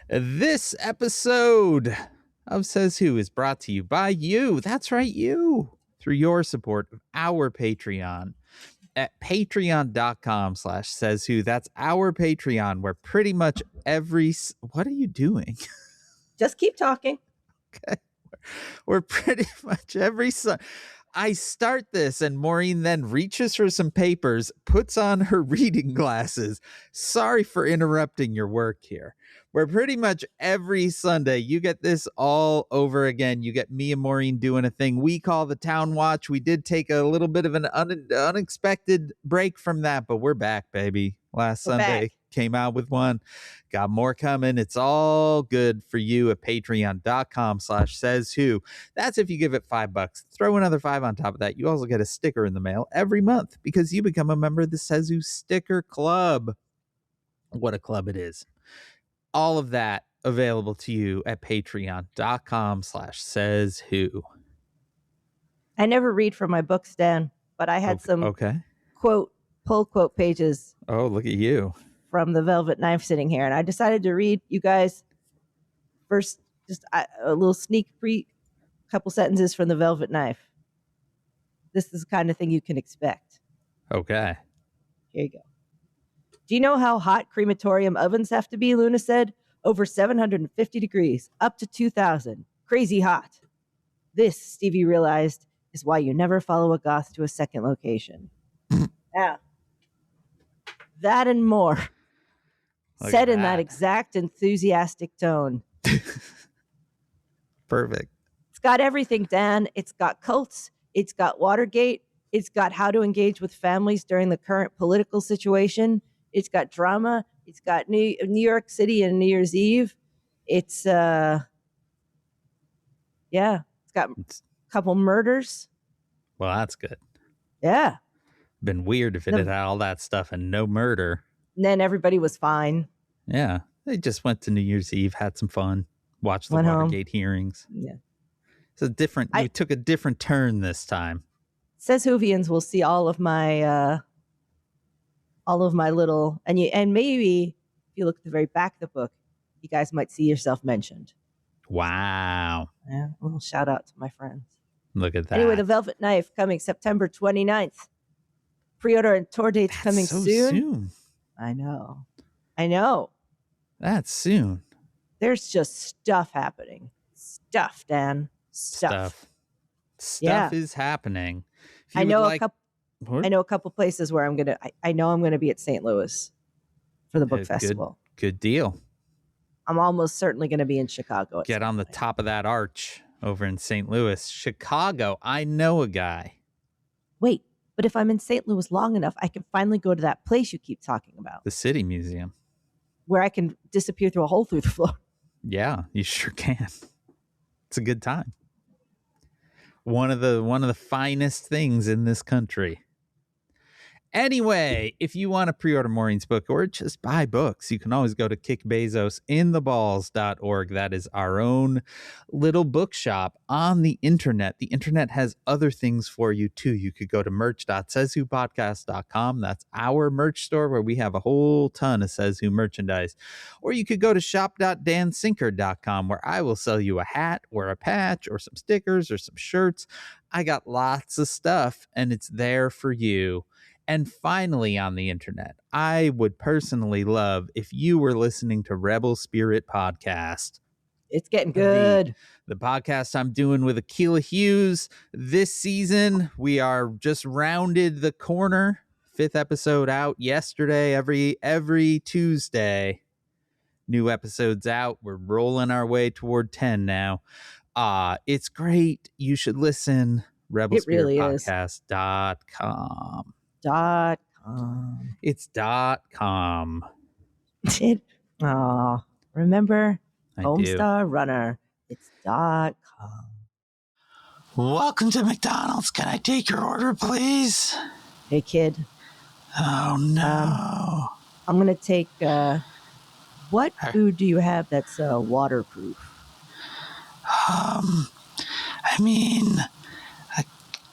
This episode of Says Who is brought to you by you. That's right, you. Through your support of our Patreon at patreon.com/sayswho. That's our Patreon, where pretty much every... What are you doing? Just keep talking. Okay. We're pretty much every... I start this and Maureen then reaches for some papers, puts on her reading glasses. Sorry for interrupting your work here. Where pretty much every Sunday you get this all over again. You get me and Maureen doing a thing we call the Town Watch. We did take a little bit of an unexpected break from that, but we're back, baby. Last Sunday came out with one. Got more coming. It's all good for you at patreon.com/sayswho. That's if you give it $5. Throw another $5 on top of that. You also get a sticker in the mail every month because you become a member of the Says Who Sticker Club. What a club it is. All of that available to you at patreon.com/sayswho. I never read from my books, Dan, but I had some pull quote pages. Oh, look at you. From the Velvet Knife sitting here. And I decided to read you guys first, just a little sneak peek, couple sentences from the Velvet Knife. This is the kind of thing you can expect. Okay. Here you go. Do you know how hot crematorium ovens have to be? Luna said. Over 750 degrees, up to 2,000. Crazy hot. This, Stevie realized, is why you never follow a goth to a second location. Yeah. That and more. Said in that exact enthusiastic tone. Perfect. It's got everything, Dan. It's got cults. It's got Watergate. It's got how to engage with families during the current political situation. It's got drama. It's got New York City and New Year's Eve. It's, It's got a couple murders. Well, that's good. Yeah. Been weird if it had all that stuff and no murder. And then everybody was fine. Yeah. They just went to New Year's Eve, had some fun, watched the Watergate hearings. Yeah. It's different. We took a different turn this time. SaysWhovians will see all of my little, and maybe if you look at the very back of the book, you guys might see yourself mentioned. Wow. Yeah. A little shout out to my friends. Look at that. Anyway, the Velvet Knife coming September 29th. Pre-order and tour dates coming soon. I know. That's soon. There's just stuff happening. Stuff, Dan. Stuff is happening. I know a couple places where I'm gonna be at St. Louis for the book festival. Good deal. I'm almost certainly gonna be in Chicago. Get on the top of that arch over in St. Louis. Chicago. I know a guy. Wait. But if I'm in St. Louis long enough, I can finally go to that place you keep talking about. The City Museum. Where I can disappear through a hole through the floor. Yeah, you sure can. It's a good time. One of the finest things in this country. Anyway, if you want to pre-order Maureen's book or just buy books, you can always go to kickbezosintheballs.org. That is our own little bookshop on the internet. The internet has other things for you too. You could go to merch.sayswhopodcast.com. That's our merch store where we have a whole ton of Says Who merchandise. Or you could go to shop.dansinker.com where I will sell you a hat or a patch or some stickers or some shirts. I got lots of stuff and it's there for you. And finally on the internet, I would personally love if you were listening to Rebel Spirit Podcast. It's getting good. The podcast I'm doing with Akilah Hughes. This season, we are just rounded the corner. 5th episode out yesterday. Every Tuesday, new episodes out. We're rolling our way toward 10 now. It's great. You should listen. RebelSpiritPodcast.com. It's .com. Remember? I Homestar Runner. It's .com. Welcome to McDonald's. Can I take your order, please? Hey, kid. Oh, no. I'm going to take... what food do you have that's waterproof?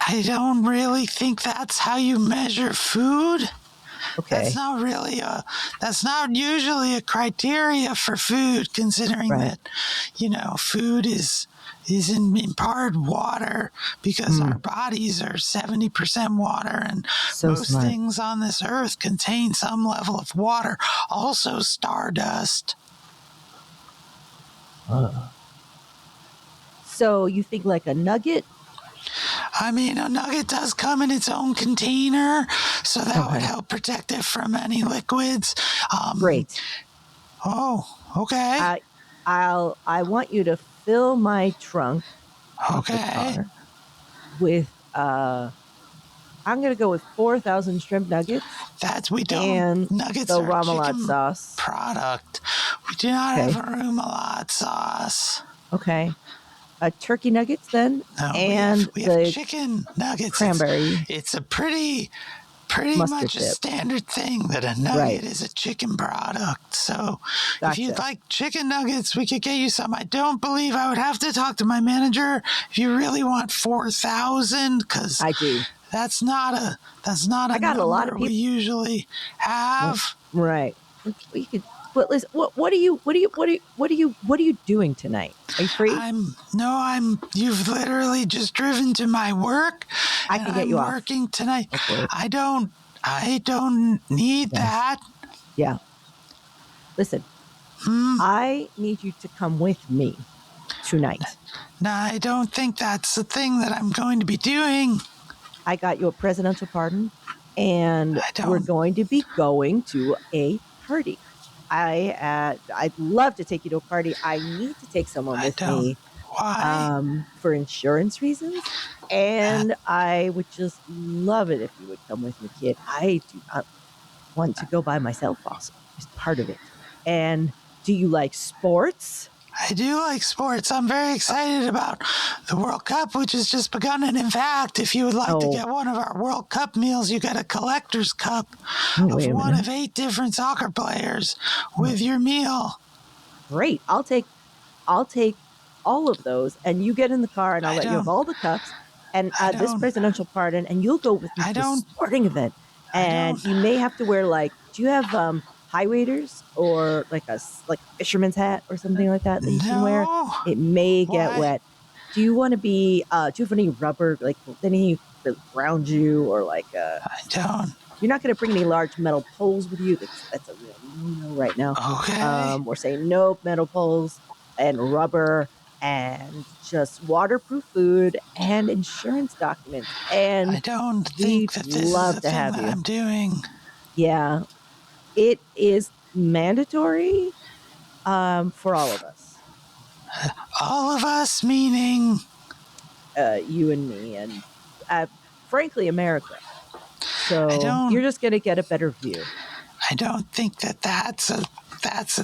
I don't really think that's how you measure food. Okay. That's not usually a criteria for food, considering Right. that, food is in part water, because our bodies are 70% water, and So most smart. things on this earth contain some level of water. Also stardust. So you think like a nugget? I mean, a nugget does come in its own container, so that would Okay. help protect it from any liquids. Great. Oh, okay. I want you to fill my trunk of the Okay. car with I'm gonna go with 4,000 shrimp nuggets We don't. and Nuggets the are a remoulade chicken sauce. product. We do not Okay. have a remoulade sauce. Okay. Turkey nuggets then, No, and we have the chicken nuggets. cranberry It's a pretty mustard much a dip. standard thing that a nugget Right. is a chicken product. So if you'd Gotcha. like chicken nuggets, we could get you some. I don't believe I would have to talk to my manager if you really want 4,000, because I do. that's not a I got a lot of number we people. usually have. Right. We could. But listen, what are you doing tonight? Are you free? You've literally just driven to my work. I can get you off. I'm working tonight. Okay. I don't need that. Yeah. Listen, I need you to come with me tonight. No, I don't think that's the thing that I'm going to be doing. I got you a presidential pardon, and I we're don't- going to be going to a party. I'd love to take you to a party. I need to take someone with me Why? for insurance reasons, and I would just love it if you would come with me, kid. I do not want to go by myself. Also, it's part of it. And do you like sports? I do like sports. I'm very excited about the World Cup, which has just begun. And in fact, if you would like to get one of our World Cup meals, you get a collector's cup of one of 8 different soccer players with your meal. Great. I'll take all of those, and you get in the car, and I'll let you have all the cups and this presidential pardon, and you'll go with me to the sporting event. And you may have to wear do you have high waders or like a fisherman's hat or something like that you can wear? It may get wet. Do you want to be? Do you have any rubber any around you or I don't. You're not going to bring any large metal poles with you. That's a real no right now. Okay. We're saying no metal poles and rubber and just waterproof food and insurance documents. And I don't think that this is the thing that I'm doing. Yeah, it is mandatory for all of us. All of us, meaning you and me, and frankly, America. So you're just going to get a better view. I don't think that's a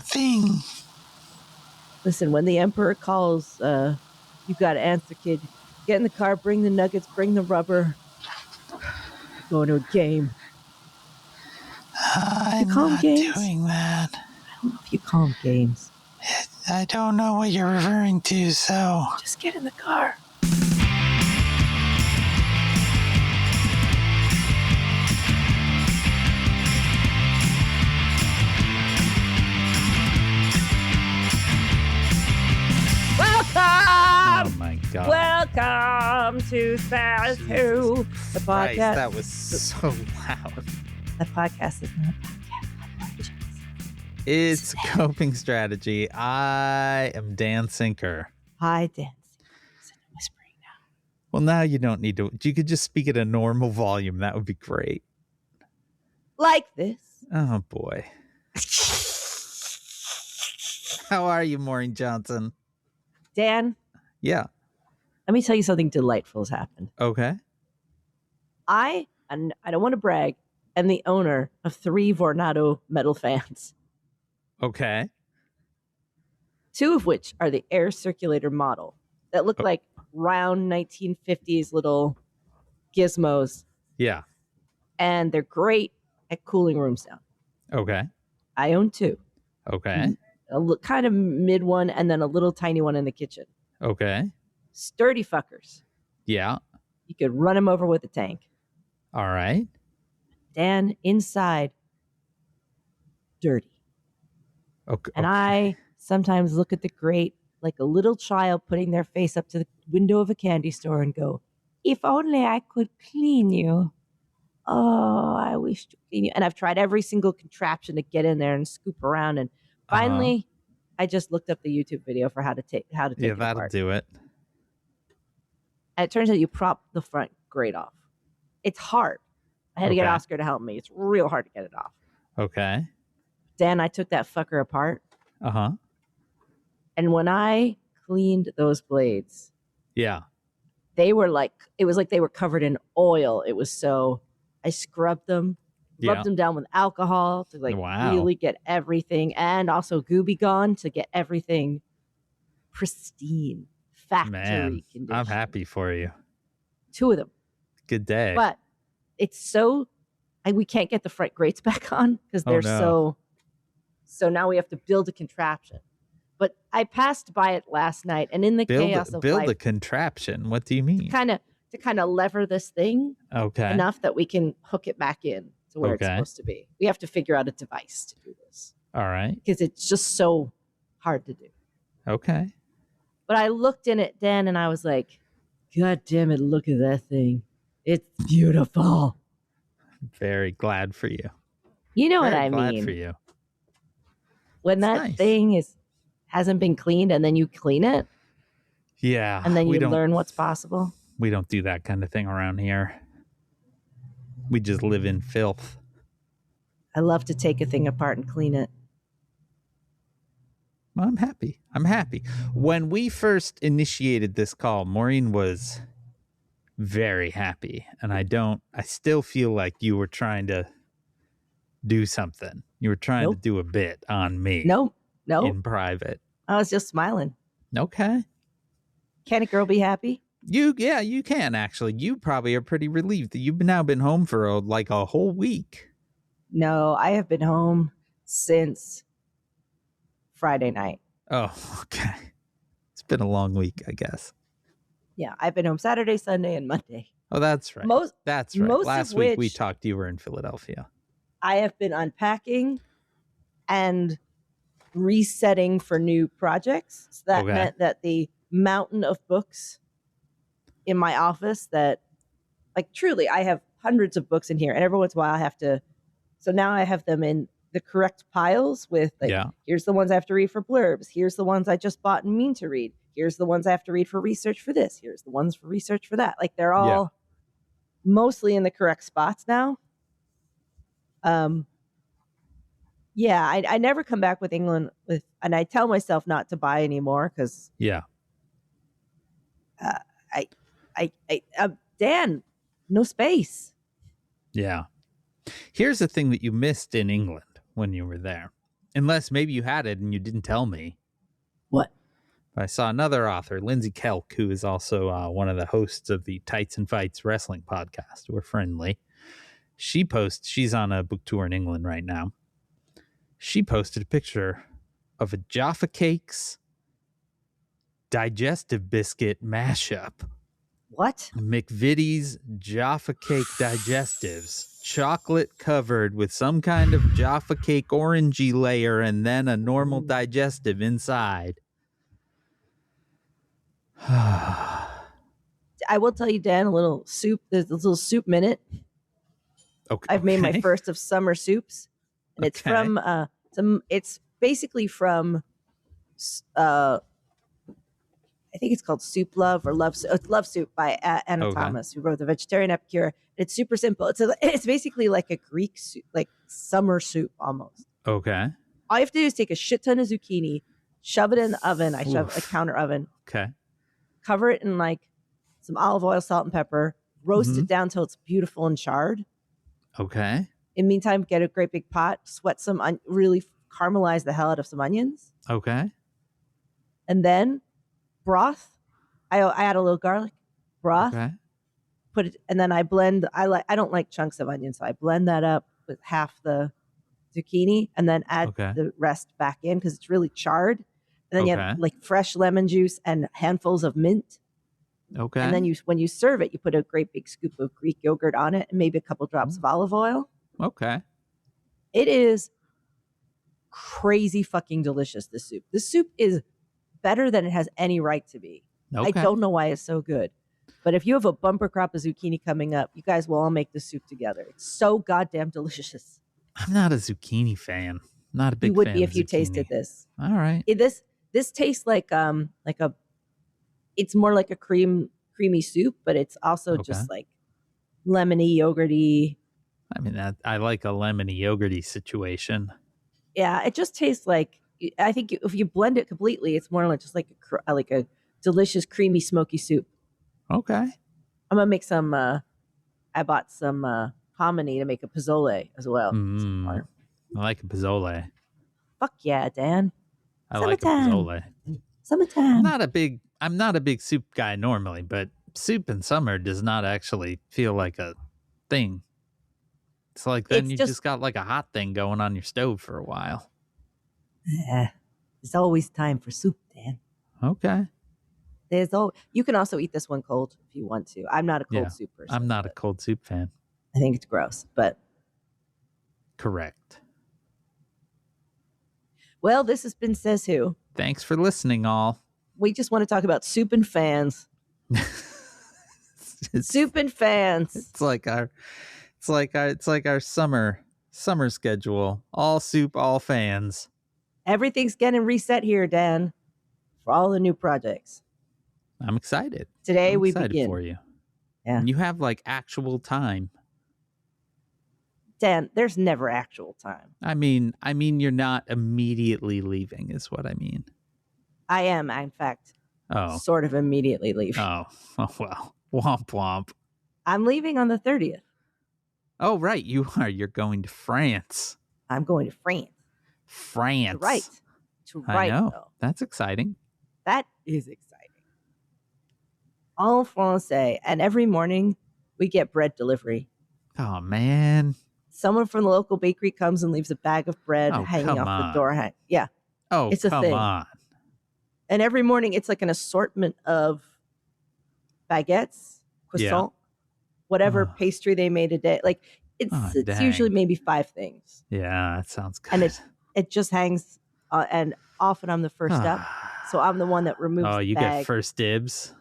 thing. Listen, when the emperor calls, you got to answer, kid. Get in the car, bring the nuggets, bring the rubber. Going to a game. I'm not doing that. I don't know if you calm games. I don't know what you're referring to, so just get in the car. Welcome! Oh my God. Welcome to SaysWhovia, the podcast. Christ, that was so loud. The podcast is not a podcast. It's coping strategy. I am Dan Sinker. Hi, Dan. I'm whispering now. Well, now you don't need to. You could just speak at a normal volume. That would be great. Like this. Oh, boy. How are you, Maureen Johnson? Dan? Yeah. Let me tell you something delightful has happened. Okay. I don't want to brag, am the owner of 3 Vornado metal fans. Okay. 2 of which are the air circulator model that look like round 1950s little gizmos. Yeah. And they're great at cooling room sound. Okay. I own 2. Okay. A kind of mid one and then a little tiny one in the kitchen. Okay. Sturdy fuckers. Yeah. You could run them over with a tank. All right. Dan, inside dirty. Okay. And I sometimes look at the grate like a little child putting their face up to the window of a candy store and go, if only I could clean you. Oh, I wish to clean you. And I've tried every single contraption to get in there and scoop around. And finally, I just looked up the YouTube video for how to take it apart. Yeah, that'll do it. And it turns out you prop the front grate off. It's hard. I had to get Oscar to help me. It's real hard to get it off. Okay. Dan, I took that fucker apart. Uh-huh. And when I cleaned those blades, yeah, they were like, it was like they were covered in oil. It was so, I scrubbed them, rubbed them down with alcohol to like really get everything, and also Gooby Gone to get everything pristine, factory condition. I'm happy for you. 2 of them. Good day. But it's so, we can't get the front grates back on because they're so now we have to build a contraption. But I passed by it last night, and in the chaos of build life, a contraption. What do you mean? To kind of lever this thing enough that we can hook it back in to where it's supposed to be. We have to figure out a device to do this. All right. Because it's just so hard to do. Okay. But I looked in it, Dan, and I was like, God damn it, look at that thing. It's beautiful. Very glad for you. You know what I mean. Glad for you. When that thing hasn't been cleaned and then you clean it. Yeah. And then you learn what's possible. We don't do that kind of thing around here. We just live in filth. I love to take a thing apart and clean it. Well, I'm happy. When we first initiated this call, Maureen was very happy. And I still feel like you were trying to do something. You were trying to do a bit on me. No. In private. I was just smiling. Okay. Can a girl be happy? You can actually. You probably are pretty relieved that you've now been home for a whole week. No, I have been home since Friday night. Oh, okay. It's been a long week, I guess. Yeah, I've been home Saturday, Sunday, and Monday. Oh, that's right. That's right. Last week we talked, you were in Philadelphia. I have been unpacking and resetting for new projects. So that meant that the mountain of books in my office that, like, truly, I have hundreds of books in here, and every once in a while I have to, so now I have them in the correct piles with, like, here's the ones I have to read for blurbs, here's the ones I just bought and mean to read, here's the ones I have to read for research for this, here's the ones for research for that. Like, they're all mostly in the correct spots now. I never come back with England and I tell myself not to buy anymore because Dan, no space. Yeah. Here's the thing that you missed in England when you were there, unless maybe you had it and you didn't tell me. What? I saw another author, Lindsay Kelk, who is also one of the hosts of the Tights and Fights wrestling podcast. We're friendly. She's on a book tour in England right now. She posted a picture of a Jaffa Cakes digestive biscuit mashup. What? McVitie's Jaffa Cake digestives, chocolate covered with some kind of Jaffa Cake orangey layer and then a normal digestive inside. I will tell you, Dan, there's a little soup minute. Okay. I've made my first of summer soups, and it's from it's basically from I think it's called Soup Love or Love. It's Love Soup by Anna Thomas, who wrote The Vegetarian Epicure. It's super simple. It's basically like a Greek soup, like summer soup almost. Okay. All you have to do is take a shit ton of zucchini, shove it in the oven. I shove a counter oven. Okay. Cover it in like some olive oil, salt, and pepper. Roast it down till it's beautiful and charred. Okay. In the meantime, get a great big pot, sweat some, really caramelize the hell out of some onions. Okay. And then broth. I add a little garlic broth. Okay. Put it, and then I blend. I don't like chunks of onion, so I blend that up with half the zucchini, and then add the rest back in because it's really charred. And then you have like fresh lemon juice and handfuls of mint. Okay. And then when you serve it, you put a great big scoop of Greek yogurt on it and maybe a couple drops of olive oil. Okay. It is crazy fucking delicious, this soup. This soup is better than it has any right to be. Okay. I don't know why it's so good. But if you have a bumper crop of zucchini coming up, you guys will all make this soup together. It's so goddamn delicious. I'm not a zucchini fan. Not a big fan. You would be of if you zucchini. tasted this. All right. This tastes like it's more like a creamy soup, but it's also just like lemony, yogurty. I mean, I like a lemony yogurty situation. Yeah, it just tastes like, I think if you blend it completely, it's more like just like a delicious, creamy, smoky soup. Okay. I'm gonna make some. I bought some hominy to make a pozole as well. I like a pozole. Fuck yeah, Dan. I like a pozole. Summertime. I'm not a big soup guy normally, but soup in summer does not actually feel like a thing. It's like then you just got like a hot thing going on your stove for a while. Yeah, there's always time for soup, Dan. Okay. You can also eat this one cold if you want to. I'm not a cold soup person. I'm not a cold soup fan. I think it's gross, but correct. Well, this has been Says Who. Thanks for listening, all. We just want to talk about soup and fans. Soup and fans. It's like our summer schedule. All soup, all fans. Everything's getting reset here, Dan, for all the new projects. I'm excited. Today I'm we excited begin. For you. Yeah. And you have like actual time. Dan, there's never actual time. I mean you're not immediately leaving is what I mean. I am, in fact, sort of immediately leaving. Oh, well. Womp womp. I'm leaving on the 30th. Oh, right. You are. You're going to France. I'm going to France. France. To write. I know. Though. That's exciting. That is exciting. En français. And every morning we get bread delivery. Oh, man. Someone from the local bakery comes and leaves a bag of bread hanging off the door. Yeah. Oh, it's a come thing. on. And every morning it's like an assortment of baguettes, croissant, whatever pastry they made a day. Like it's usually maybe 5 things. Yeah, that sounds good. And it just hangs, and often I'm the first up, so I'm the one that removes. Oh, you the bag. get first dibs?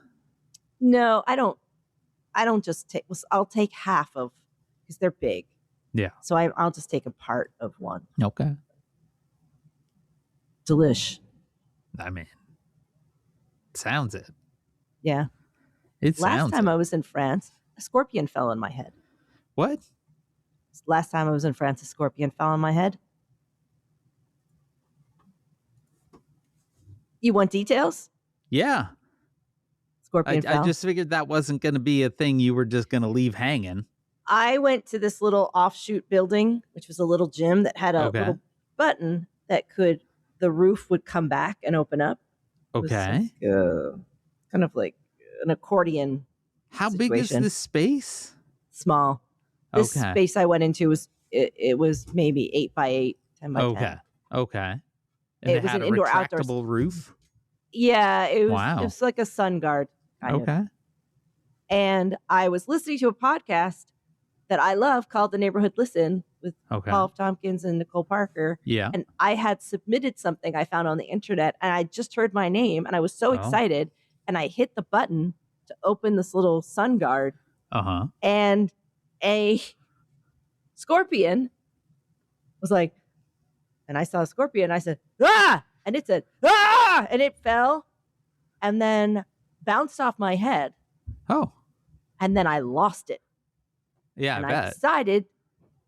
No, I don't. I don't just take. I'll take half of because they're big. Yeah. So I'll just take a part of one. Okay. Delish. I mean, sounds it. Yeah. Last time I was in France, a scorpion fell on my head. What? Last time I was in France, a scorpion fell on my head. You want details? Yeah. Scorpion fell. I just figured that wasn't going to be a thing you were just going to leave hanging. I went to this little offshoot building, which was a little gym that had a little button that the roof would come back and open up. Okay. Kind of like an accordion. How situation. Big is this space? Small. This space I went into was maybe 8 by 8, 10 by 10. Okay. And it was had an a indoor retractable outdoor roof? Yeah, it was like a sun guard. Kind of. And I was listening to a podcast that I love called The Neighborhood Listen with Paul F. Tompkins and Nicole Parker. Yeah. And I had submitted something I found on the internet, and I just heard my name, and I was so excited, and I hit the button to open this little sun guard. And a scorpion was like, and I saw a scorpion, I said, ah! And it said, ah! And it fell and then bounced off my head. Oh. And then I lost it. Yeah, and I bet. I decided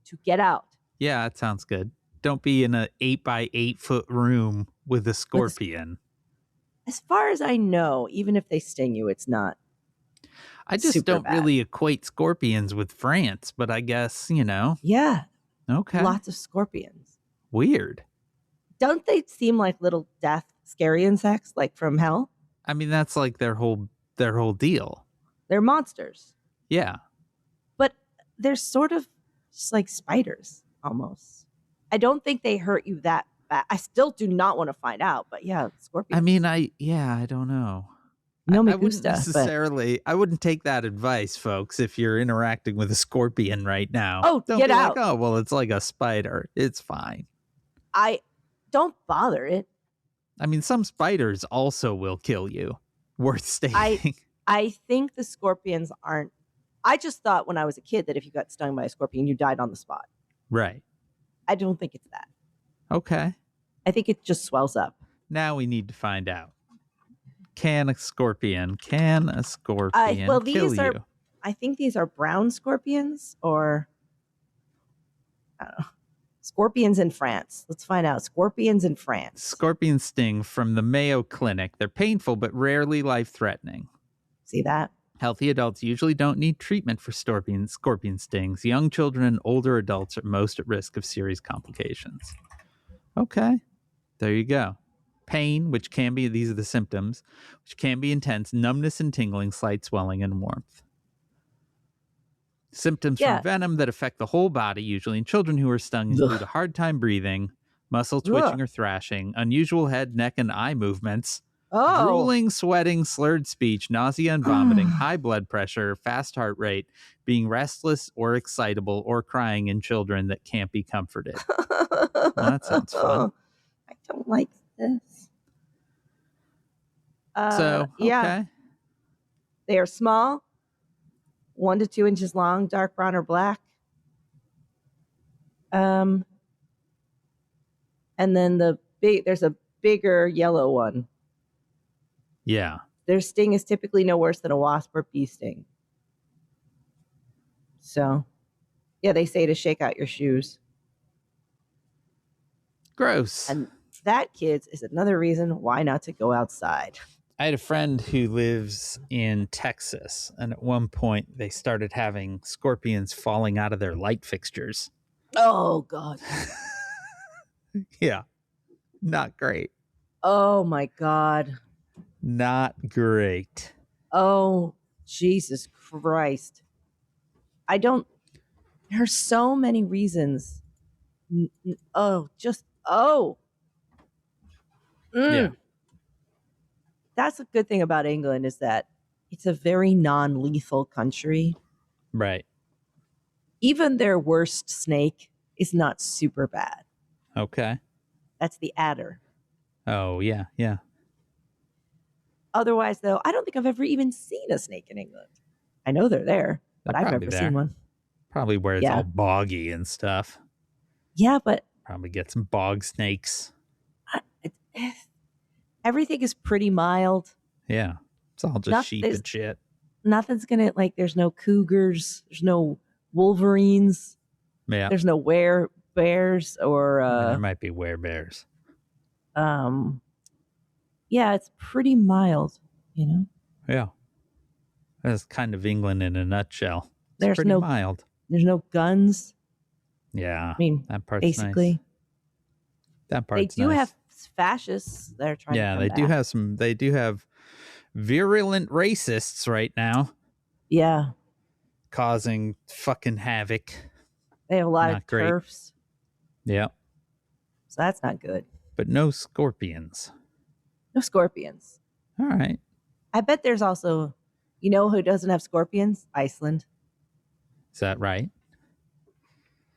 to get out. Yeah, that sounds good. Don't be in an 8 by 8 foot room with a scorpion. As far as I know, even if they sting you, it's not. I just don't really equate scorpions with France, but I guess, Yeah. Okay. Lots of scorpions. Weird. Don't they seem like little death, scary insects, like from hell? I mean, that's like their whole deal. They're monsters. Yeah. But they're sort of just like spiders, almost. I don't think they hurt you that bad. I still do not want to find out, but yeah, scorpions. I mean, I don't know. No me I wouldn't gusta, necessarily. I wouldn't take that advice, folks. If you're interacting with a scorpion right now, don't get be out. Like, oh, well, it's like a spider. It's fine. Don't bother it. I mean, some spiders also will kill you. Worth stating. I think the scorpions aren't. I just thought when I was a kid that if you got stung by a scorpion, you died on the spot. Right. I don't think it's that. Okay. I think it just swells up. Now we need to find out. Can a scorpion kill you? I think these are brown scorpions or I don't know. Scorpions in France. Let's find out. Scorpions in France. Scorpion sting from the Mayo Clinic. They're painful but rarely life-threatening. See that? Healthy adults usually don't need treatment for scorpion stings. Young children and older adults are most at risk of serious complications. Okay. There you go. Pain, which can be, these are the symptoms, which can be intense, numbness and tingling, slight swelling and warmth. Symptoms from venom that affect the whole body, usually in children who are stung, include a hard time breathing, muscle twitching or thrashing, unusual head, neck, and eye movements, drooling, sweating, slurred speech, nausea and vomiting, high blood pressure, fast heart rate, being restless or excitable, or crying in children that can't be comforted. Well, that sounds fun. I don't like this. Okay. Yeah. They are small, 1 to 2 inches long, dark brown or black. And then there's a bigger yellow one. Yeah. Their sting is typically no worse than a wasp or bee sting. So, yeah, they say to shake out your shoes. Gross. And that, kids, is another reason why not to go outside. I had a friend who lives in Texas, and at one point they started having scorpions falling out of their light fixtures. Oh, God. Yeah. Not great. Oh, my God. Not great. Oh, Jesus Christ. There are so many reasons. Yeah. That's a good thing about England is that it's a very non-lethal country. Right. Even their worst snake is not super bad. Okay. That's the adder. Oh, yeah, yeah. Otherwise, though, I don't think I've ever even seen a snake in England. I know they're there, but I've never seen one. Probably where it's all boggy and stuff. Yeah, but... Probably get some bog snakes. Everything is pretty mild. Yeah. It's all just sheep and shit. Nothing's gonna, there's no cougars. There's no wolverines. Yeah. There's no bears or... there might be werebears. Yeah, it's pretty mild, you know? Yeah. That's kind of England in a nutshell. There's pretty mild. There's no guns. Yeah. I mean, that part's basically. Nice. That part's They do nice. have fascists that are trying to come back. They do have virulent racists right now. Yeah. Causing fucking havoc. They have a lot of turfs. Yeah. So that's not good. But no scorpions. No scorpions. All right. I bet there's also, you know who doesn't have scorpions? Iceland. Is that right?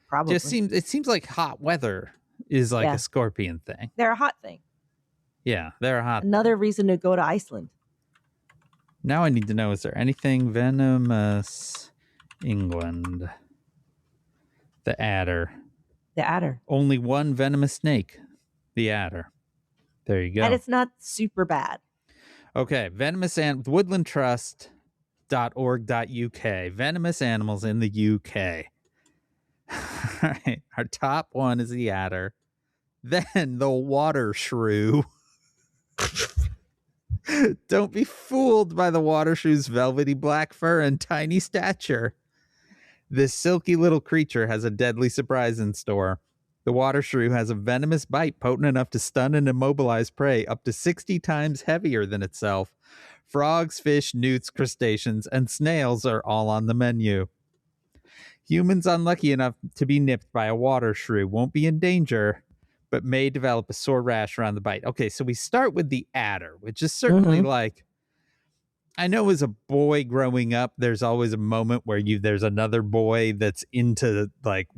Probably. It seems like hot weather is like a scorpion thing. They're a hot thing. Yeah, they're a hot Another reason to go to Iceland. Now I need to know, is there anything venomous England? The adder. The adder. Only one venomous snake. The adder. There you go. And it's not super bad. Okay, woodlandtrust.org.uk. Venomous animals in the UK. All right, our top one is the adder. Then the water shrew. Don't be fooled by the water shrew's velvety black fur and tiny stature. This silky little creature has a deadly surprise in store. The water shrew has a venomous bite potent enough to stun and immobilize prey up to 60 times heavier than itself. Frogs, fish, newts, crustaceans, and snails are all on the menu. Humans unlucky enough to be nipped by a water shrew won't be in danger, but may develop a sore rash around the bite. Okay, so we start with the adder, which is certainly like, I know as a boy growing up, there's always a moment where there's another boy that's into like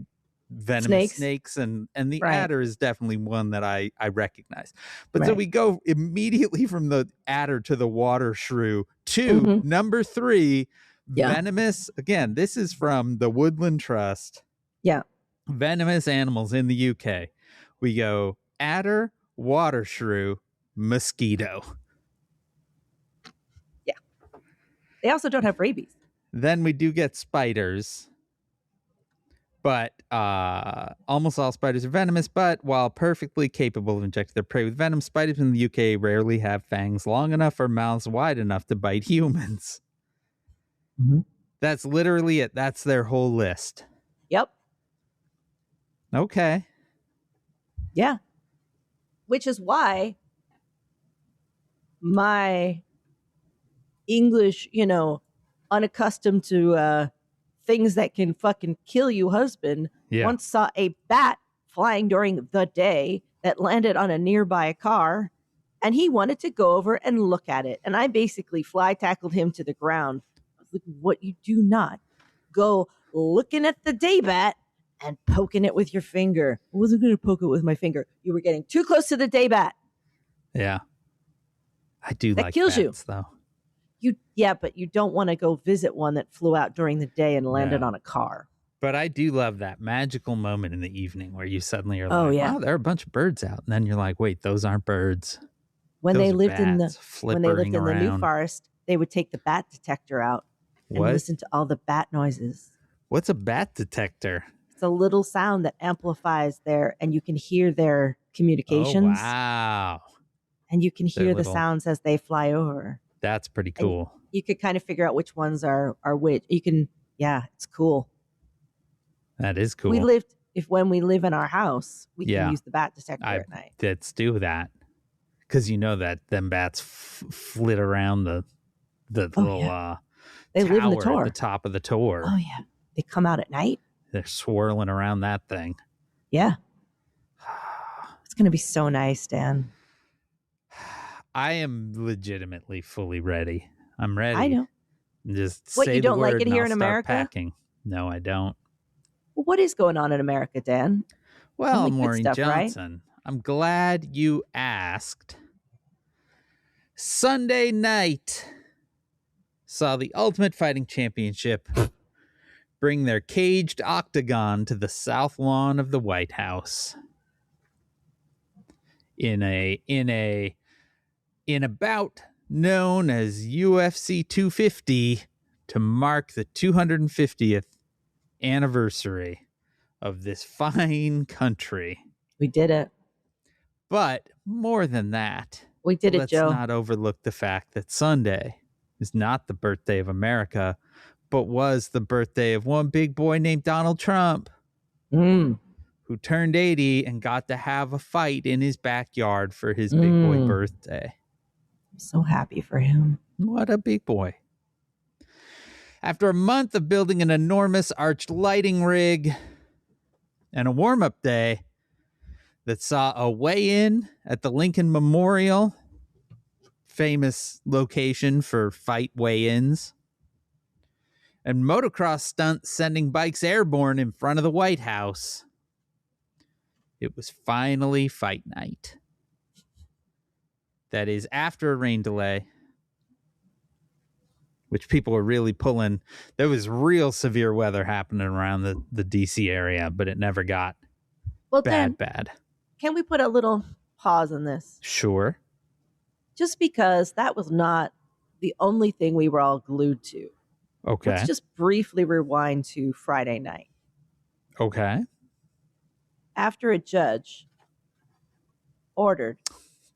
venomous snakes and the adder is definitely one that I recognize. But so we go immediately from the adder to the water shrew to number 3, venomous. Again, this is from the Woodland Trust. Yeah. Venomous animals in the UK. We go adder, water shrew, mosquito. Yeah. They also don't have rabies. Then we do get spiders. But almost all spiders are venomous, but while perfectly capable of injecting their prey with venom, spiders in the UK rarely have fangs long enough or mouths wide enough to bite humans. Mm-hmm. That's literally it. That's their whole list. Yep. Okay. Yeah. Which is why my English, unaccustomed to things that can fucking kill you husband once saw a bat flying during the day that landed on a nearby car, and he wanted to go over and look at it. And I basically fly tackled him to the ground. I was like, what? You do not go looking at the day bat and poking it with your finger. I wasn't going to poke it with my finger. You were getting too close to the day bat. Yeah. I do that like kills bats, though. But you don't want to go visit one that flew out during the day and landed on a car. But I do love that magical moment in the evening where you suddenly are like, wow, there are a bunch of birds out. And then you're like, wait, those aren't birds. When they lived in the New Forest, they would take the bat detector out and listen to all the bat noises. What's a bat detector? It's a little sound that amplifies and you can hear their communications. Oh, wow. And you can hear the sounds as they fly over. That's pretty cool. And you could kind of figure out which ones are which. You can, it's cool. That is cool. When we live in our house, we can use the bat detector at night. Let's do that. Because you know that them bats flit around the little they tower live in the tower at the top of the tower. Oh, yeah. They come out at night. They're swirling around that thing. Yeah. It's going to be so nice, Dan. I am legitimately fully ready. I'm ready. I know. Just say you don't the word like it and here I'll in start America? Packing. No, I don't. Well, what is going on in America, Dan? Well, Maureen Johnson, right? I'm glad you asked. Sunday night saw the Ultimate Fighting Championship bring their caged octagon to the south lawn of the White House. In a bout known as UFC 250 to mark the 250th anniversary of this fine country. We did it. But more than that, we did it, Joe. Let's not overlook the fact that Sunday is not the birthday of America, but was the birthday of one big boy named Donald Trump, who turned 80 and got to have a fight in his backyard for his big boy birthday. I'm so happy for him. What a big boy. After a month of building an enormous arched lighting rig and a warm-up day that saw a weigh-in at the Lincoln Memorial, famous location for fight weigh-ins, and motocross stunts sending bikes airborne in front of the White House, it was finally fight night. That is after a rain delay, which people were really pulling. There was real severe weather happening around the DC area, but it never got bad. Can we put a little pause on this? Sure. Just because that was not the only thing we were all glued to. Okay. Let's just briefly rewind to Friday night. Okay. After a judge ordered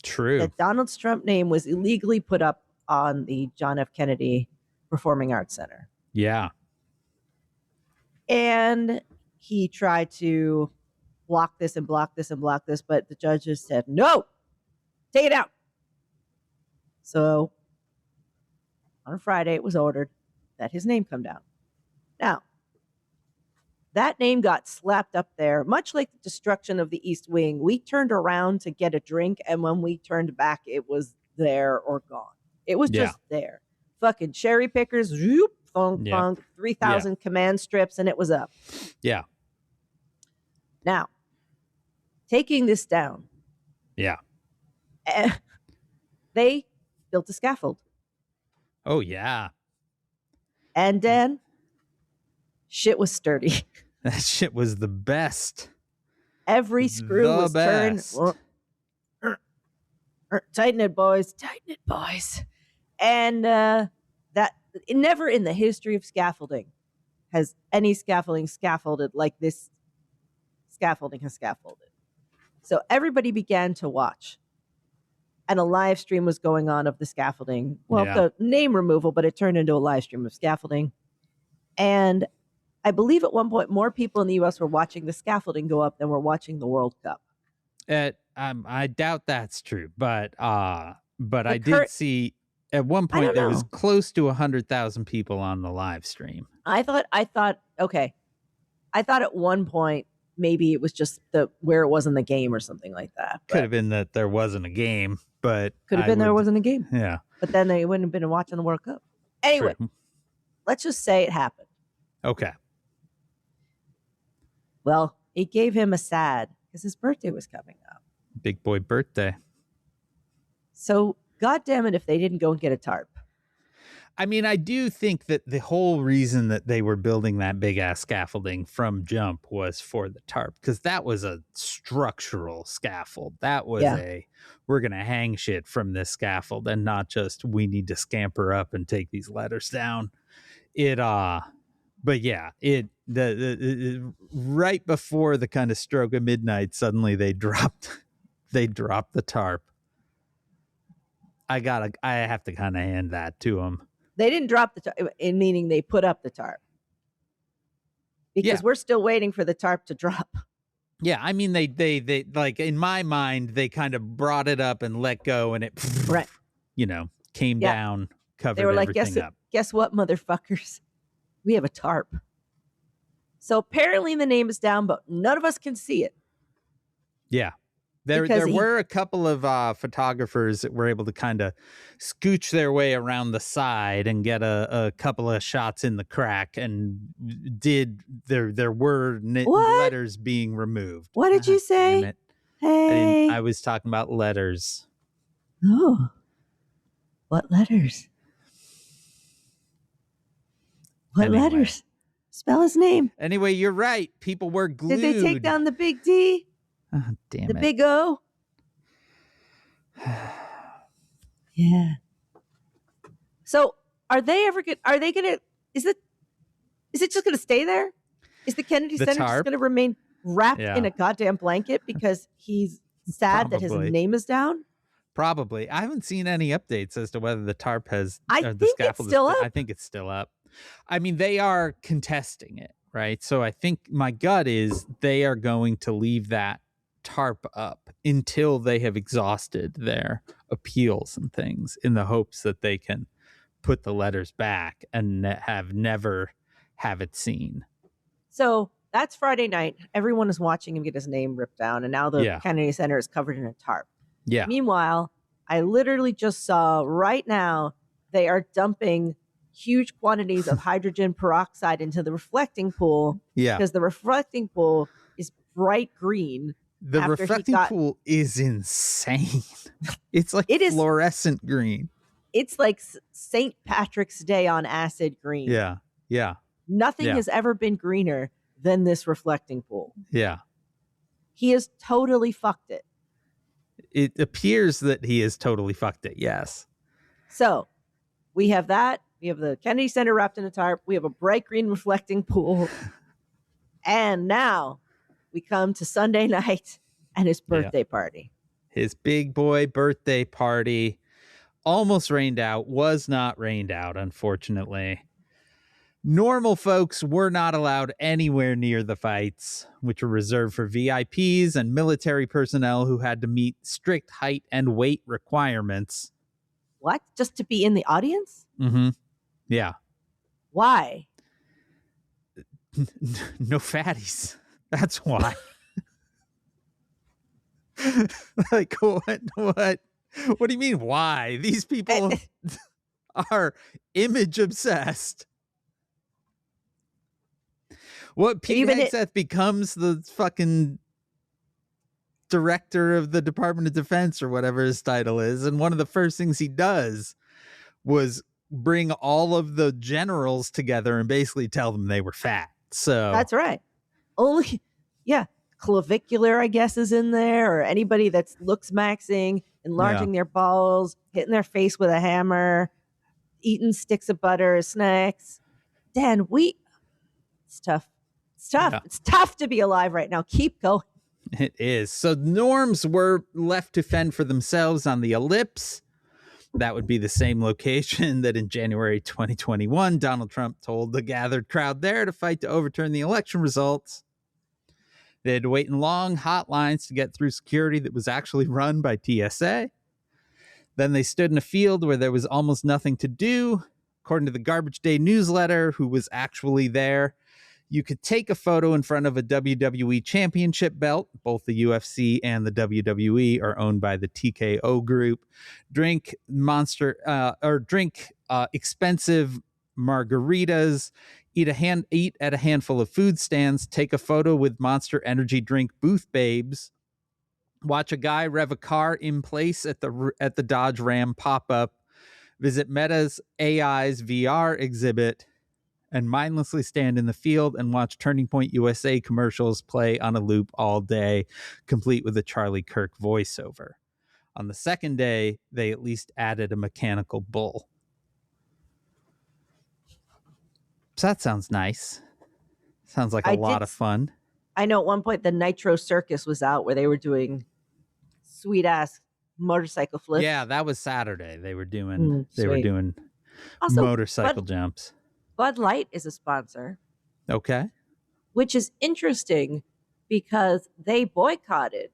that Donald Trump's name was illegally put up on the John F. Kennedy Performing Arts Center. Yeah. And he tried to block this and block this and block this, but the judges said, no, take it out. So on Friday, it was ordered that his name come down. Now, that name got slapped up there, much like the destruction of the East Wing. We turned around to get a drink, and when we turned back, it was there or gone. It was just there. Fucking cherry pickers, zoop, funk, 3,000 command strips, and it was up. Yeah. Now, taking this down, Yeah. they built a scaffold. Oh, yeah. And Dan, shit was sturdy. That shit was the best. Every screw was turned. Tighten it, boys. Tighten it, boys. And that never in the history of scaffolding has any scaffolding scaffolded like this scaffolding has scaffolded. So everybody began to watch. And a live stream was going on of the scaffolding. Well, the name removal, but it turned into a live stream of scaffolding. And I believe at one point more people in the U.S. were watching the scaffolding go up than were watching the World Cup. I doubt that's true, but I did see at one point there was close to 100,000 people on the live stream. I thought at one point maybe it was just where it was in the game or something like that. Could have been that there wasn't a game, but there wasn't a game. Yeah, but then they wouldn't have been watching the World Cup anyway. True. Let's just say it happened. Okay. Well, it gave him a sad because his birthday was coming up. Big boy birthday. So, God damn it, if they didn't go and get a tarp. I mean, I do think that the whole reason that they were building that big ass scaffolding from jump was for the tarp, because that was a structural scaffold. That was we're going to hang shit from this scaffold and not just we need to scamper up and take these letters down. But yeah, the right before the kind of stroke of midnight, suddenly they dropped the tarp. I have to kind of hand that to them. They didn't drop the tarp, meaning they put up the tarp. Because we're still waiting for the tarp to drop. Yeah, I mean, they like, in my mind, they kind of brought it up and let go, and it, came down, covered everything up. Guess what, motherfuckers? We have a tarp. So apparently the name is down, but none of us can see it. Yeah. There were a couple of photographers that were able to kind of scooch their way around the side and get a couple of shots in the crack, and there were letters being removed. What did you say? Hey. I was talking about letters. Oh. What letters? What letters? Spell his name. Anyway, you're right. People were glued. Did they take down the big D? Oh, damn it. The big O? Yeah. So are they gonna, is it just gonna stay there? Is the Kennedy Center just gonna remain wrapped in a goddamn blanket because he's sad that his name is down? Probably. I haven't seen any updates as to whether the tarp has the scaffold it's still up. I think it's still up. I mean, they are contesting it, right? So I think my gut is they are going to leave that tarp up until they have exhausted their appeals and things, in the hopes that they can put the letters back and never have it seen. So that's Friday night. Everyone is watching him get his name ripped down, and now the Kennedy Center is covered in a tarp. Yeah. Meanwhile, I literally just saw right now they are dumping huge quantities of hydrogen peroxide into the reflecting pool. Yeah. Because the reflecting pool is bright green. The reflecting pool is insane. It's like fluorescent green. It's like St. Patrick's Day on acid green. Yeah. Yeah. Nothing has ever been greener than this reflecting pool. Yeah. He has totally fucked it. It appears that he has totally fucked it, yes. So we have that. We have the Kennedy Center wrapped in a tarp. We have a bright green reflecting pool. And now we come to Sunday night and his birthday party. His big boy birthday party. Almost rained out. Was not rained out, unfortunately. Normal folks were not allowed anywhere near the fights, which were reserved for VIPs and military personnel who had to meet strict height and weight requirements. What? Just to be in the audience? Mm-hmm. Yeah. Why? No fatties. That's why. Like, what? What do you mean, why? These people are image obsessed. What Pete Hegseth becomes the fucking director of the Department of Defense or whatever his title is, and one of the first things he does was bring all of the generals together and basically tell them they were fat. So that's right. Only, yeah, clavicular, I guess, is in there, or anybody that's looks maxing, enlarging their balls, hitting their face with a hammer, eating sticks of butter as snacks. Dan, it's tough. It's tough. Yeah. It's tough to be alive right now. Keep going. It is. So norms were left to fend for themselves on the ellipse. That would be the same location that in January 2021, Donald Trump told the gathered crowd there to fight to overturn the election results. They had to wait in long, hot lines to get through security that was actually run by TSA. Then they stood in a field where there was almost nothing to do. According to the Garbage Day newsletter, who was actually there, you could take a photo in front of a WWE championship belt. Both the UFC and the WWE are owned by the TKO group. Drink expensive margaritas, eat at a handful of food stands, take a photo with Monster Energy drink booth babes, watch a guy rev a car in place at the Dodge Ram pop-up, visit Meta's AI's VR exhibit, and mindlessly stand in the field and watch Turning Point USA commercials play on a loop all day, complete with a Charlie Kirk voiceover. On the second day, they at least added a mechanical bull. So that sounds nice. Sounds like a lot of fun. I know at one point the Nitro Circus was out where they were doing sweet-ass motorcycle flips. Yeah, that was Saturday. They were doing also, motorcycle jumps. Bud Light is a sponsor. Okay. Which is interesting because they boycotted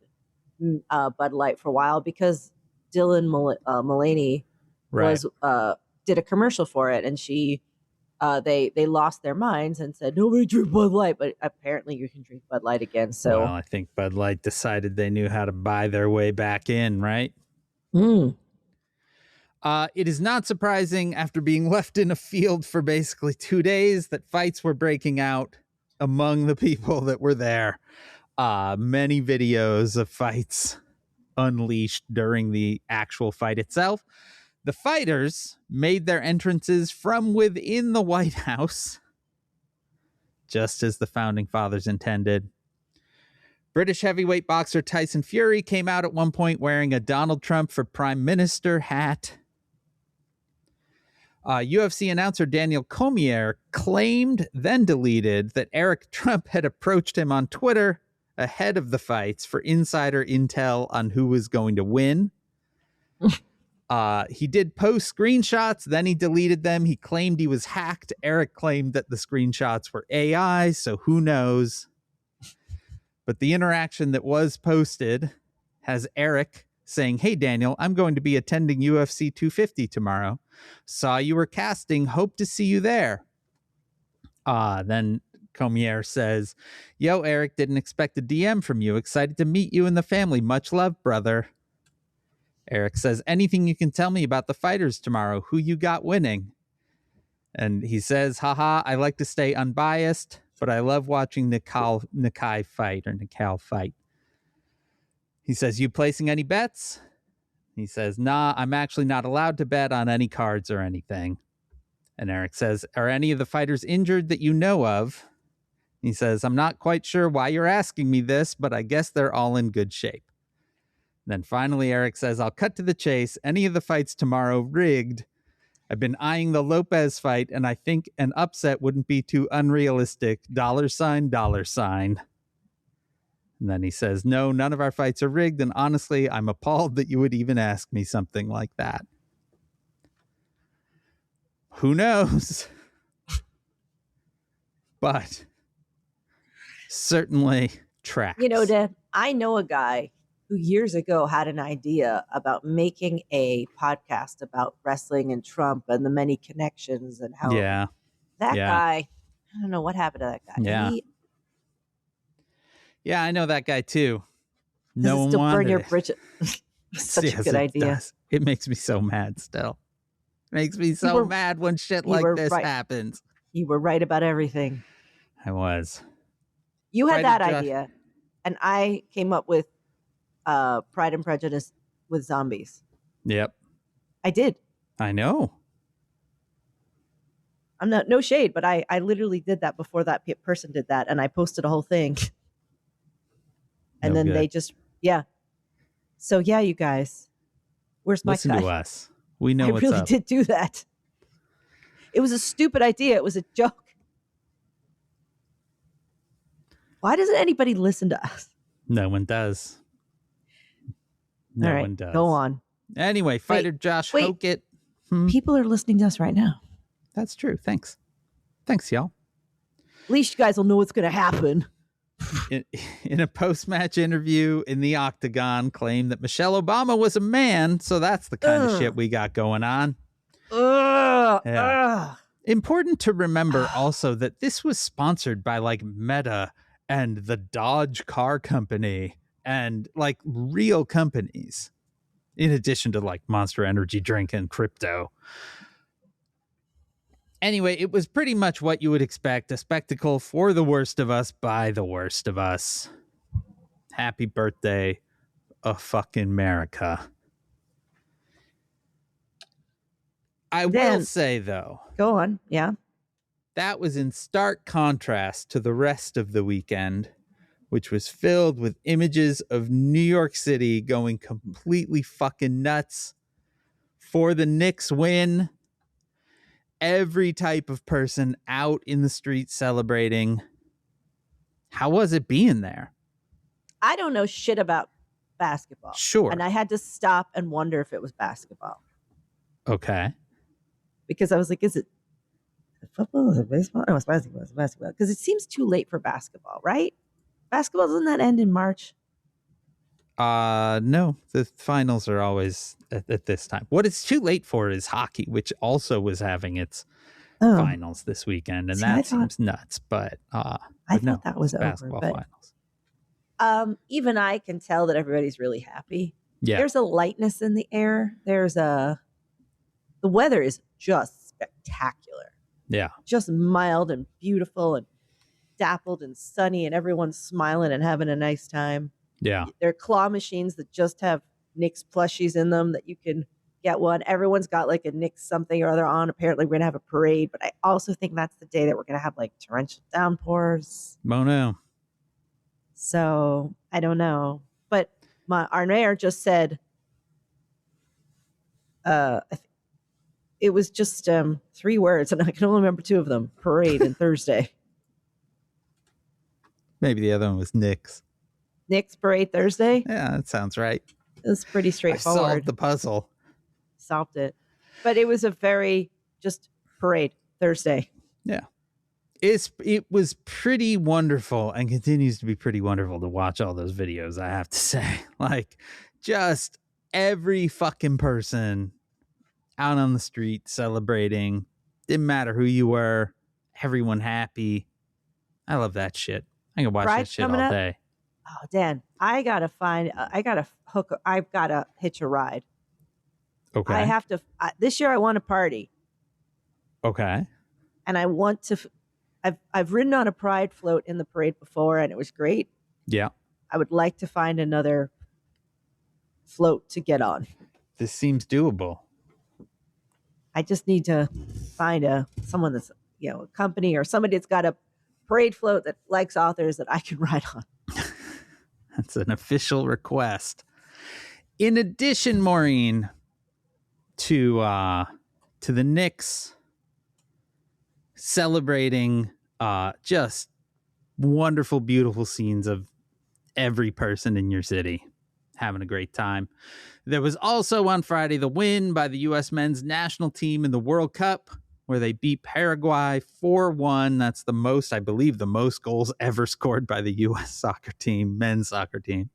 Bud Light for a while because Dylan Mullaney did a commercial for it, and they lost their minds and said nobody drink Bud Light, but apparently you can drink Bud Light again. So I think Bud Light decided they knew how to buy their way back in, right? It is not surprising after being left in a field for basically 2 days that fights were breaking out among the people that were there. Many videos of fights unleashed during the actual fight itself. The fighters made their entrances from within the White House, just as the founding fathers intended. British heavyweight boxer Tyson Fury came out at one point wearing a Donald Trump for Prime Minister hat. UFC announcer Daniel Cormier claimed, then deleted, that Eric Trump had approached him on Twitter ahead of the fights for insider intel on who was going to win. He did post screenshots, then he deleted them. He claimed he was hacked. Eric claimed that the screenshots were AI, so who knows? But the interaction that was posted has Eric saying, "Hey, Daniel, I'm going to be attending UFC 250 tomorrow. Saw you were casting. Hope to see you there." Then Cormier says, "Yo, Eric, didn't expect a DM from you. Excited to meet you and the family. Much love, brother." Eric says, "Anything you can tell me about the fighters tomorrow? Who you got winning?" And he says, "Haha, I like to stay unbiased, but I love watching Nikai fight. He says, "You placing any bets?" He says, "Nah, I'm actually not allowed to bet on any cards or anything." And Eric says, "Are any of the fighters injured that you know of?" He says, "I'm not quite sure why you're asking me this, but I guess they're all in good shape." Then finally, Eric says, "I'll cut to the chase. Any of the fights tomorrow rigged. I've been eyeing the Lopez fight, and I think an upset wouldn't be too unrealistic. $. And then he says, "No, none of our fights are rigged, and honestly, I'm appalled that you would even ask me something like that." Who knows? But certainly tracks. You know, Dad, I know a guy who years ago had an idea about making a podcast about wrestling and Trump and the many connections and how guy, I don't know what happened to that guy. Yeah, I know that guy too. No one still wanted burn your it. bridges. Such a good idea. It makes me so mad still. Makes me so mad when shit like this happens. You were right about everything. I was. You had Pride that of Josh- idea, and I came up with Pride and Prejudice with zombies. Yep. I did. I know. I'm not no shade, but I literally did that before that person did that, and I posted a whole thing. And No then good. they just So yeah, you guys, where's my Listen cut? to us. We know I what's really up. did do that. It was a stupid idea. It was a joke. Why doesn't anybody listen to us? No one does. No All right, one does. go on. Anyway, fighter Josh wait. Hokett. People are listening to us right now. That's true. Thanks, y'all. At least you guys will know what's going to happen. In a post-match interview in the Octagon, claimed that Michelle Obama was a man, so that's the kind of shit we got going on. Important to remember also that this was sponsored by like Meta and the Dodge car company and like real companies, in addition to like Monster Energy drink and crypto. Anyway, it was pretty much what you would expect, a spectacle for the worst of us by the worst of us. Happy birthday, fucking America. I will say, though. Go on, yeah. That was in stark contrast to the rest of the weekend, which was filled with images of New York City going completely fucking nuts for the Knicks win. Every type of person out in the street celebrating. How was it being there? I don't know shit about basketball. Sure. And I had to stop and wonder if it was basketball. Okay. Because I was like, is it football? Is it baseball? No, it's basketball. It's basketball. Because it seems too late for basketball, right? Basketball, doesn't that end in March? No, the finals are always at this time. What it's too late for is hockey, which also was having its finals this weekend, and that seems nuts. But I thought that was basketball over, finals. Even I can tell that everybody's really happy. Yeah, there's a lightness in the air. The weather is just spectacular. Yeah, just mild and beautiful and dappled and sunny, and everyone's smiling and having a nice time. Yeah. There are claw machines that just have Knicks plushies in them that you can get one. Everyone's got like a Knicks something or other on. Apparently we're going to have a parade, but I also think that's the day that we're going to have like torrential downpours. Mono. So I don't know. But our mayor just said it was just 3 words, and I can only remember 2 of them: parade and Thursday. Maybe the other one was Knicks. Knicks parade Thursday? Yeah, that sounds right. It was pretty straightforward. I solved the puzzle. Solved it. But it was a very just parade Thursday. Yeah. It was pretty wonderful and continues to be pretty wonderful to watch all those videos, I have to say. Like, just every fucking person out on the street celebrating. Didn't matter who you were. Everyone happy. I love that shit. I can watch that shit all day. Oh, Dan, I've got to hitch a ride. Okay. I have to, this year I want to party. Okay. And I want to, I've ridden on a pride float in the parade before, and it was great. Yeah. I would like to find another float to get on. This seems doable. I just need to find someone that's, a company or somebody that's got a parade float that likes authors that I can ride on. That's an official request. In addition, Maureen, to the Knicks celebrating just wonderful, beautiful scenes of every person in your city having a great time. There was also on Friday the win by the U.S. men's national team in the World Cup, where they beat Paraguay 4-1. That's the most, I believe, the most goals ever scored by the U.S. soccer team, men's soccer team.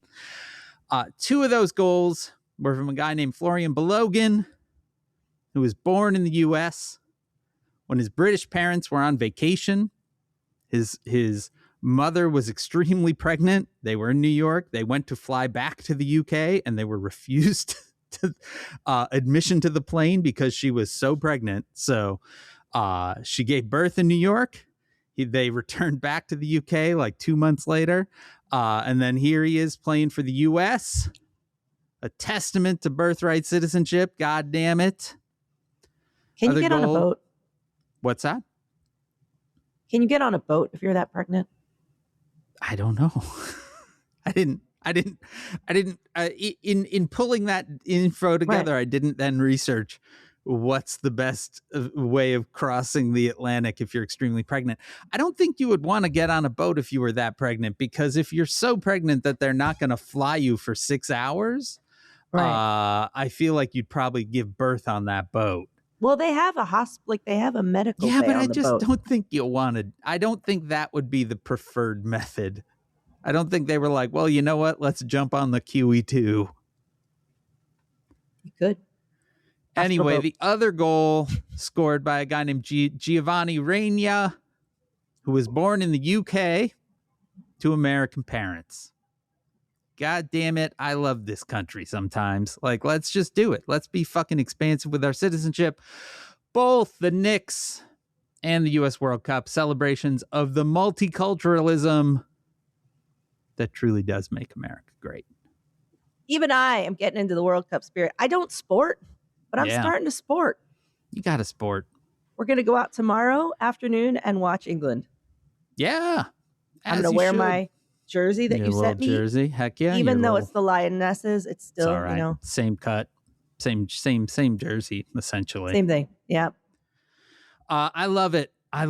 2 of those goals were from a guy named Florian Balogun, who was born in the U.S. when his British parents were on vacation. His mother was extremely pregnant. They were in New York. They went to fly back to the UK, and they were refused to admission to the plane because she was so pregnant. So she gave birth in New York. They returned back to the UK like 2 months later. And then here he is playing for the US. A testament to birthright citizenship. God damn it. Can you get on a boat? What's that? Can you get on a boat if you're that pregnant? I don't know. I didn't. In pulling that info together, right. I didn't then research what's the best way of crossing the Atlantic if you're extremely pregnant. I don't think you would want to get on a boat if you were that pregnant, because if you're so pregnant that they're not going to fly you for 6 hours, right. I feel like you'd probably give birth on that boat. Well, they have a hospital, like they have a medical. Yeah, bay but on I the just boat. don't think you'll want to. I don't think that would be the preferred method. I don't think they were like, well, you know what? Let's jump on the QE2. You could. Anyway, the other goal scored by a guy named Giovanni Regna, who was born in the UK to American parents. God damn it. I love this country sometimes. Like, let's just do it. Let's be fucking expansive with our citizenship. Both the Knicks and the U.S. World Cup celebrations of the multiculturalism that truly does make America great. Even I am getting into the World Cup spirit. I don't sport, but I'm starting to sport. You got to sport. We're going to go out tomorrow afternoon and watch England. Yeah. I'm going to wear my jersey that you sent me. Jersey. Heck yeah. Even though it's the Lionesses, it's still, all right. you know. Same cut. Same jersey, essentially. Same thing. Yeah. I love it. I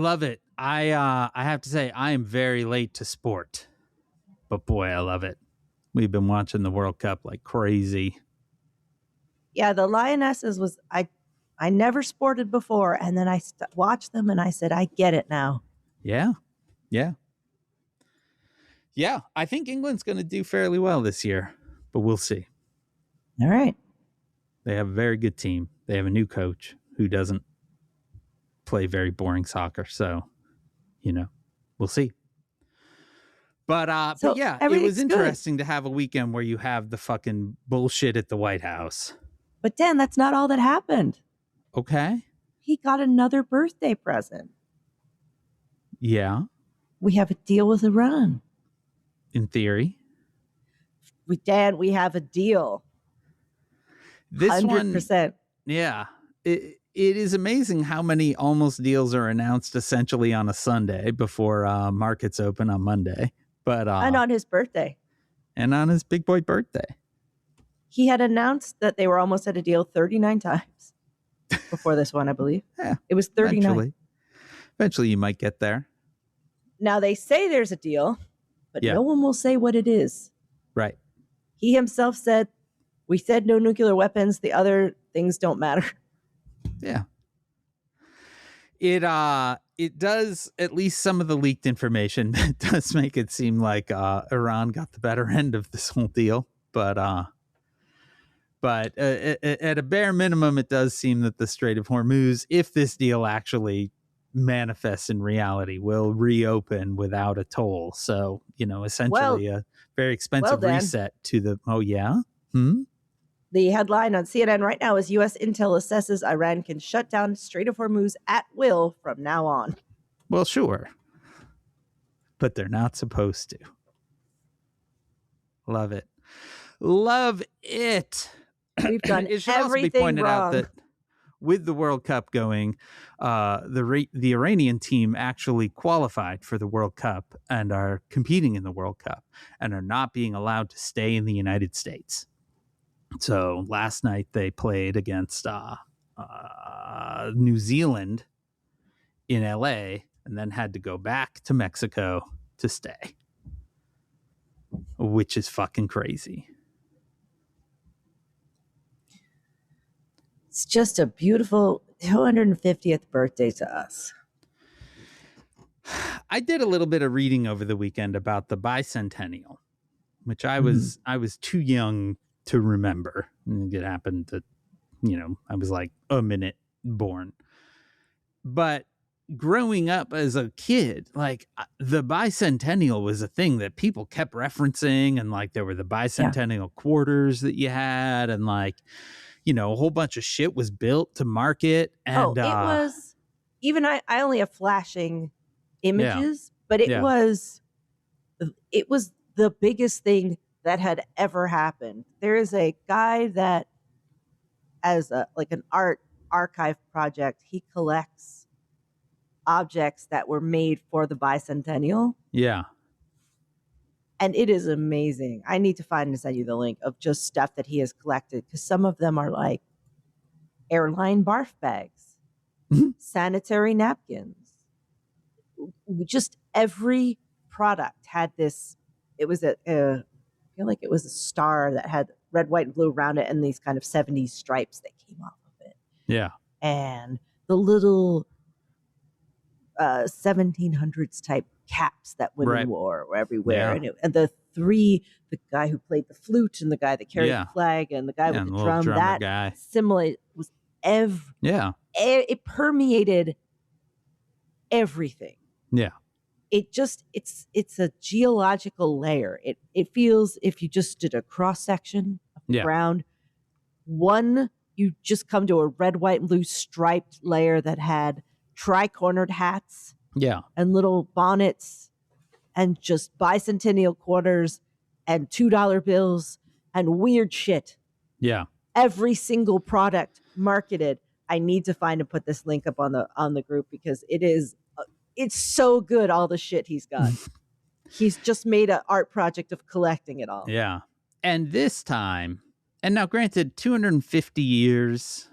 have to say, I am very late to sport. But boy, I love it. We've been watching the World Cup like crazy. Yeah, the Lionesses was, I never sported before. And then I watched them and I said, I get it now. Yeah. Yeah. Yeah. I think England's going to do fairly well this year, but we'll see. All right. They have a very good team. They have a new coach who doesn't play very boring soccer. So, you know, we'll see. But yeah, it was interesting to have a weekend where you have the fucking bullshit at the White House. But Dan, that's not all that happened. Okay. He got another birthday present. Yeah. We have a deal with Iran. In theory. Dan, we have a deal. This 100%. One, yeah. It is amazing how many almost deals are announced essentially on a Sunday before markets open on Monday. But and on his birthday. And on his big boy birthday. He had announced that they were almost at a deal 39 times before this one, I believe. Yeah. It was 39. Eventually you might get there. Now they say there's a deal, but no one will say what it is. Right. He himself said, we said no nuclear weapons. The other things don't matter. Yeah. It does, at least some of the leaked information, it does make it seem like Iran got the better end of this whole deal. But at a bare minimum, it does seem that the Strait of Hormuz, if this deal actually manifests in reality, will reopen without a toll. So, you know, essentially a very expensive reset to the, oh yeah? The headline on CNN right now is U.S. intel assesses Iran can shut down Strait of Hormuz at will from now on. Well, sure. But they're not supposed to. Love it. Love it. We've done it should everything also be pointed wrong. out that with the World Cup going, the Iranian team actually qualified for the World Cup and are competing in the World Cup and are not being allowed to stay in the United States. So last night they played against New Zealand in LA and then had to go back to Mexico to stay, which is fucking crazy. It's just a beautiful 250th birthday to us. I did a little bit of reading over the weekend about the bicentennial, which I was too young to remember. It happened that, you know, I was like a minute born. But growing up as a kid, like the bicentennial was a thing that people kept referencing, and like there were the bicentennial quarters that you had, and like, you know, a whole bunch of shit was built to market. And it was, even I only have flashing images, but it was the biggest thing that had ever happened. There is a guy that, as an art archive project, he collects objects that were made for the bicentennial. Yeah. And it is amazing. I need to find and send you the link of just stuff that he has collected, because some of them are like airline barf bags, sanitary napkins. Just every product had this. It was I feel like it was a star that had red, white, and blue around it, and these kind of 70s stripes that came off of it. Yeah. And the little 1700s type caps that women wore were everywhere. Yeah. And the guy who played the flute and the guy that carried the flag and the guy with the drum, that guy. Similar was it permeated everything. Yeah. It's a geological layer. It feels, if you just did a cross section of the ground, you just come to a red, white, and blue striped layer that had tri-cornered hats, and little bonnets, and just bicentennial quarters, and $2 bills, and weird shit. Yeah, every single product marketed. I need to find and put this link up on the group, because it's so good, all the shit he's got. He's just made an art project of collecting it all. Yeah, and this time, and now granted, 250 years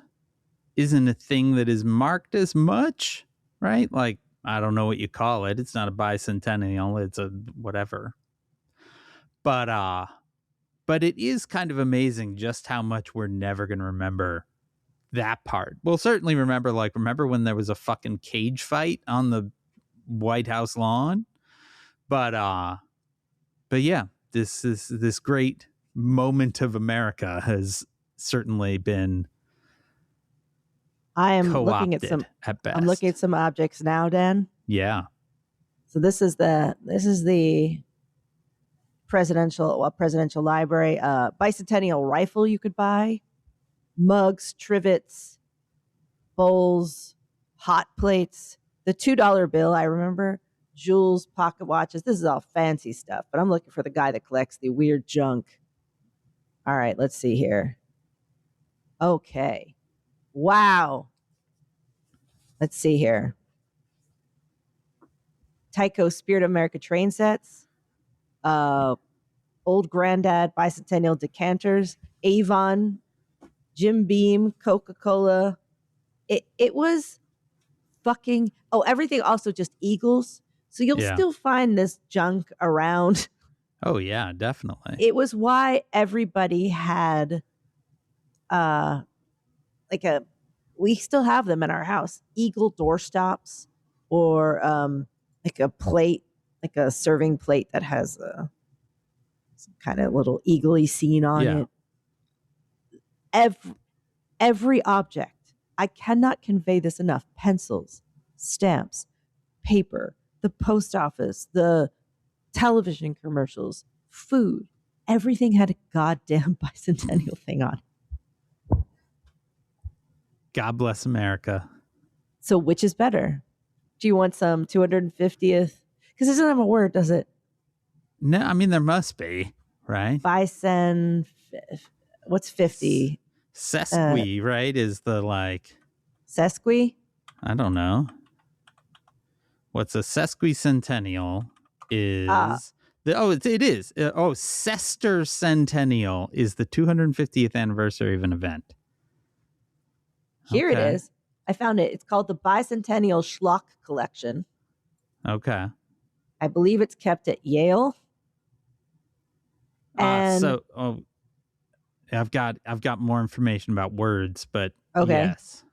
isn't a thing that is marked as much, right? Like, I don't know what you call it. It's not a bicentennial. It's a whatever. But it is kind of amazing just how much we're never going to remember that part. We'll certainly remember when there was a fucking cage fight on the White House lawn. But yeah, this great moment of America has certainly been I am looking at some at best. I'm looking at some objects now, Dan. Yeah. So this is the presidential library, bicentennial rifle you could buy, mugs, trivets, bowls, hot plates, the $2 bill, I remember, jewels, pocket watches. This is all fancy stuff, but I'm looking for the guy that collects the weird junk. All right, let's see here. Okay. Wow. Let's see here. Tyco Spirit of America train sets, Old Grandad bicentennial decanters, Avon, Jim Beam, Coca-Cola. It was fucking, everything also just Eagles. So you'll still find this junk around. Oh yeah, definitely. It was why everybody had we still have them in our house, Eagle doorstops, or like a plate, like a serving plate that has some kind of little eagle-y scene on it. Every object, I cannot convey this enough. Pencils, stamps, paper, the post office, the television commercials, food, everything had a goddamn bicentennial thing on it. God bless America. So which is better? Do you want some 250th? Because it doesn't have a word, does it? No, I mean, there must be, right? Bicen, what's 50? Sesqui, right? Is the Sesqui? I don't know. What's a sesquicentennial is... it is. Sestercentennial is the 250th anniversary of an event. Here it is. I found it. It's called the Bicentennial Schlock Collection. Okay. I believe it's kept at Yale. And I've got more information about words, but yes.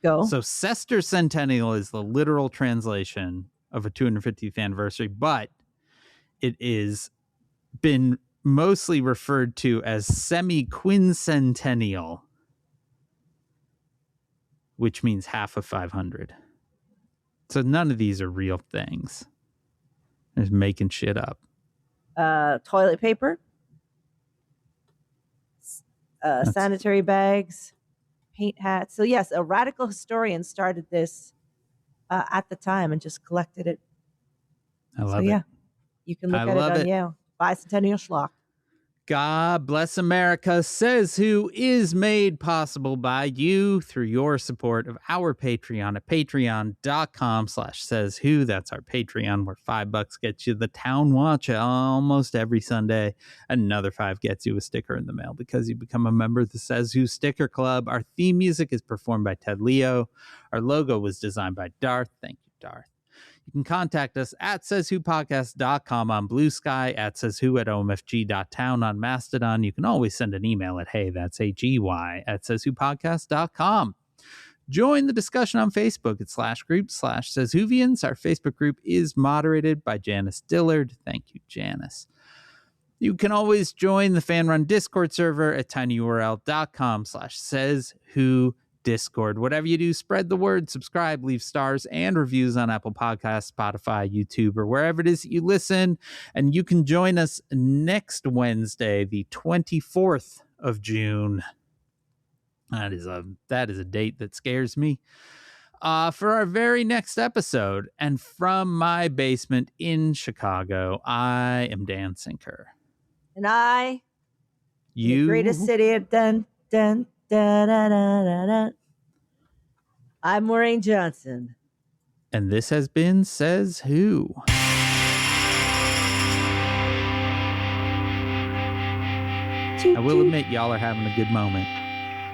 Go. So sestercentennial is the literal translation of a 250th anniversary, but it is been mostly referred to as semi-quincentennial, which means half of 500. So none of these are real things. They're just making shit up. Toilet paper, sanitary bags, paint hats. So yes, a radical historian started this at the time and just collected it I love it. You can look at it on Yale. Bicentennial schlock. God Bless America Says Who is made possible by you through your support of our Patreon at patreon.com/sayswho. That's our Patreon, where $5 gets you the Town Watch almost every Sunday. Another $5 gets you a sticker in the mail because you become a member of the Says Who Sticker Club. Our theme music is performed by Ted Leo. Our logo was designed by Darth. Thank you, Darth. You can contact us at SaysWhoPodcast.com on Blue Sky, at SaysWho at OMFG.town on Mastodon. You can always send an email at HeyThat'sAGY at SaysWhoPodcast.com. Join the discussion on Facebook at /group/SaysWhovians. Our Facebook group is moderated by Janice Dillard. Thank you, Janice. You can always join the fan-run Discord server at tinyurl.com/SaysWho Discord. Whatever you do, spread the word, subscribe, leave stars and reviews on Apple Podcasts, Spotify, YouTube, or wherever it is that you listen. And you can join us next Wednesday, the 24th of June. That is a date that scares me. For our very next episode. And from my basement in Chicago, I am Dan Sinker. And the greatest city of dun, dun, dun, dun, dun, dun, dun. I'm Maureen Johnson. And this has been Says Who. I will admit, y'all are having a good moment.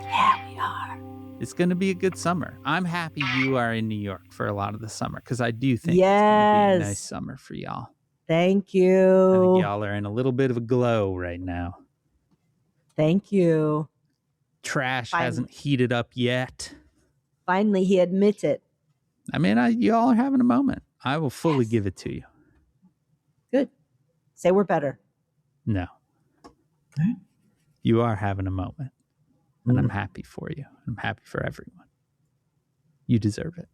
Yeah, we are. It's going to be a good summer. I'm happy you are in New York for a lot of the summer, because I do think it's going to be a nice summer for y'all. Thank you. I think y'all are in a little bit of a glow right now. Thank you. Trash hasn't heated up yet. Finally, he admits it. I mean, y'all are having a moment. I will fully give it to you. Good. Say we're better. No. You are having a moment. And I'm happy for you. I'm happy for everyone. You deserve it.